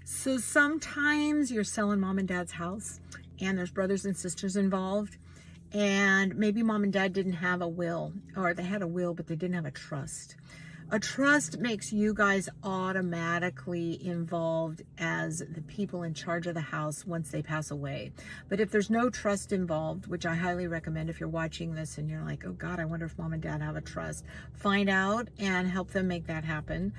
So sometimes you're selling mom and dad's house and there's brothers and sisters involved, and maybe mom and dad didn't have a will, or they had a will but they didn't have a trust. A trust makes you guys automatically involved as the people in charge of the house once they pass away. But if there's no trust involved, which I highly recommend if you're watching this and you're like, oh God, I wonder if mom and dad have a trust, find out and help them make that happen.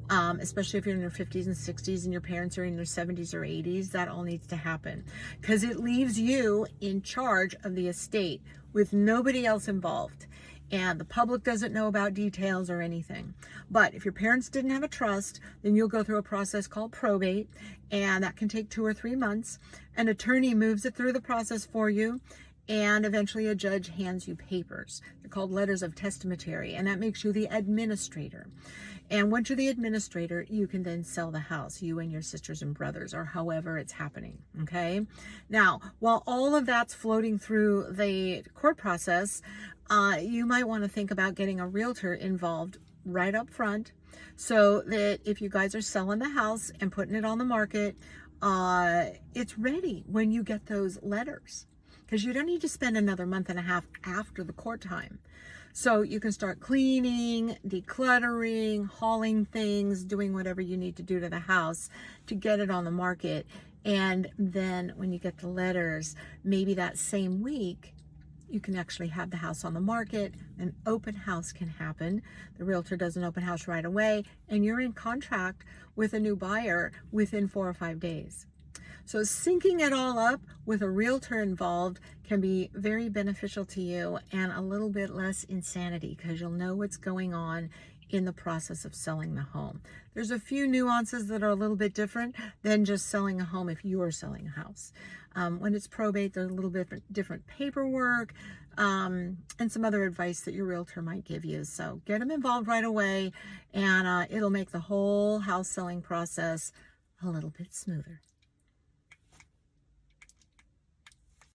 Especially if you're in your 50s and 60s and your parents are in their 70s or 80s, that all needs to happen because it leaves you in charge of the estate with nobody else involved. And the public doesn't know about details or anything. But if your parents didn't have a trust, then you'll go through a process called probate, and that can take 2 or 3 months. An attorney moves it through the process for you, and eventually a judge hands you papers. They're called letters of testamentary, and that makes you the administrator. And once you're the administrator, you can then sell the house, you and your sisters and brothers, or however it's happening, okay? Now, while all of that's floating through the court process, you might want to think about getting a realtor involved right up front so that if you guys are selling the house and putting it on the market, it's ready when you get those letters, because you don't need to spend another month and a half after the court time. So you can start cleaning, decluttering, hauling things, doing whatever you need to do to the house to get it on the market. And then when you get the letters, maybe that same week, you can actually have the house on the market. An open house can happen. The realtor does an open house right away, and you're in contract with a new buyer within 4 or 5 days. So syncing it all up with a realtor involved can be very beneficial to you and a little bit less insanity because you'll know what's going on in the process of selling the home. There's a few nuances that are a little bit different than just selling a home if you're selling a house. When it's probate, there's a little bit different paperwork and some other advice that your realtor might give you. So get them involved right away, and it'll make the whole house selling process a little bit smoother.